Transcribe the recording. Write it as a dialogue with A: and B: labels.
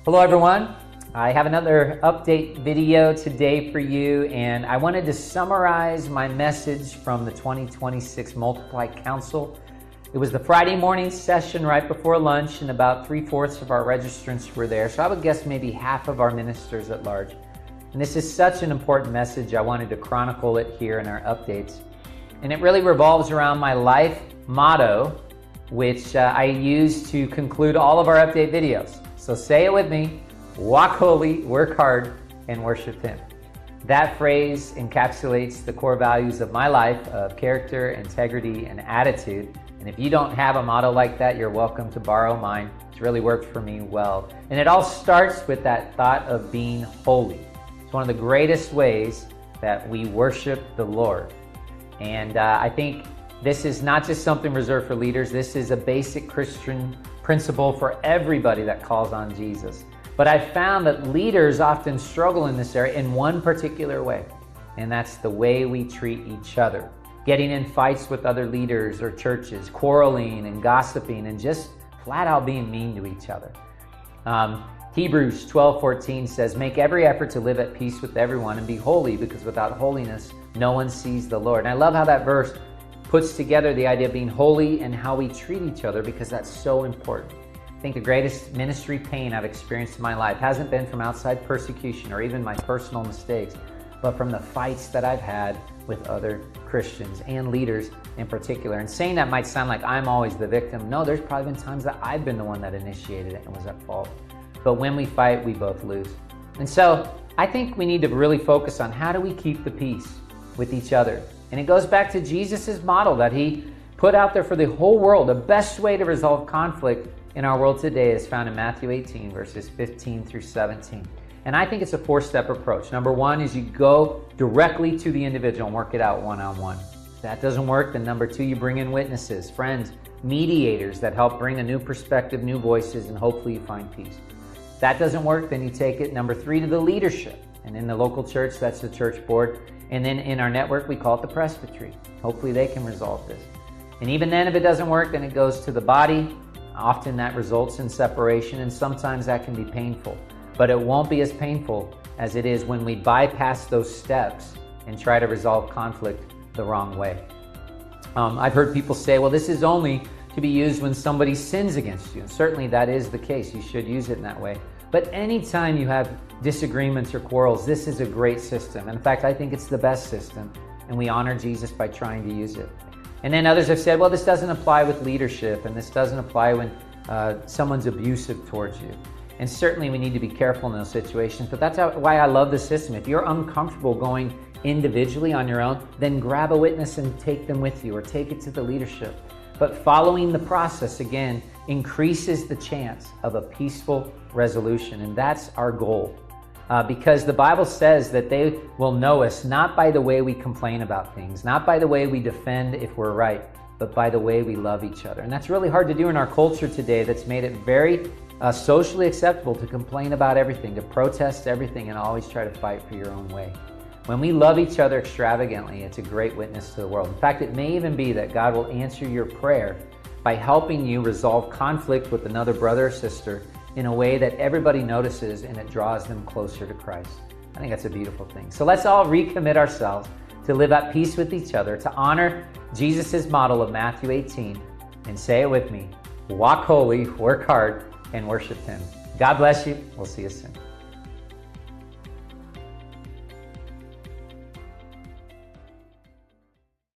A: Hello everyone. I have another update video today for you, and I wanted to summarize my message from the 2026 Multiply Council. It was the Friday morning session right before lunch, and about 3/4 of our registrants were there, so I would guess maybe half of our ministers at large. And this is such an important message. I wanted to chronicle it here in our updates. And it really revolves around my life motto, which I use to conclude all of our update videos. So say it with me: walk holy, work hard, and worship Him. That phrase encapsulates the core values of my life of character, integrity, and attitude. And if you don't have a motto like that, you're welcome to borrow mine. It's really worked for me well. And it all starts with that thought of being holy. It's one of the greatest ways that we worship the Lord. And I think this is not just something reserved for leaders. This is a basic Christian principle for everybody that calls on Jesus. But I've found that leaders often struggle in this area in one particular way, and that's the way we treat each other. Getting in fights with other leaders or churches, quarreling and gossiping, and just flat out being mean to each other. Hebrews 12:14 says, "Make every effort to live at peace with everyone and be holy, because without holiness no one sees the Lord." And I love how that verse puts together the idea of being holy and how we treat each other, because that's so important. I think the greatest ministry pain I've experienced in my life hasn't been from outside persecution or even my personal mistakes, but from the fights that I've had with other Christians and leaders in particular. And saying that might sound like I'm always the victim. No, there's probably been times that I've been the one that initiated it and was at fault. But when we fight, we both lose. And so I think we need to really focus on how do we keep the peace with each other. And it goes back to Jesus' model that He put out there for the whole world. The best way to resolve conflict in our world today is found in Matthew 18, verses 15 through 17. And I think it's a 4-step approach. Number one is you go directly to the individual and work it out one-on-one. If that doesn't work, then number two, you bring in witnesses, friends, mediators that help bring a new perspective, new voices, and hopefully you find peace. If that doesn't work, then you take it, number three, to the leadership. And in the local church, that's the church board. And then in our network, we call it the presbytery. Hopefully they can resolve this. And even then, if it doesn't work, then it goes to the body. Often that results in separation, and sometimes that can be painful. But it won't be as painful as it is when we bypass those steps and try to resolve conflict the wrong way. I've heard people say, well, this is only to be used when somebody sins against you. And certainly that is the case. You should use it in that way. But anytime you have disagreements or quarrels, this is a great system. In fact, I think it's the best system, and we honor Jesus by trying to use it. And then others have said, well, this doesn't apply with leadership, and this doesn't apply when someone's abusive towards you. And certainly we need to be careful in those situations, but that's why I love the system. If you're uncomfortable going individually on your own, then grab a witness and take them with you, or take it to the leadership. But following the process, again, increases the chance of a peaceful resolution, and that's our goal. Because the Bible says that they will know us not by the way we complain about things, not by the way we defend if we're right, but by the way we love each other. And that's really hard to do in our culture today that's made it very socially acceptable to complain about everything, to protest everything, and always try to fight for your own way. When we love each other extravagantly, it's a great witness to the world. In fact, it may even be that God will answer your prayer by helping you resolve conflict with another brother or sister in a way that everybody notices, and it draws them closer to Christ. I think that's a beautiful thing. So let's all recommit ourselves to live at peace with each other, to honor Jesus' model of Matthew 18, and say it with me: walk holy, work hard, and worship Him. God bless you. We'll see you soon.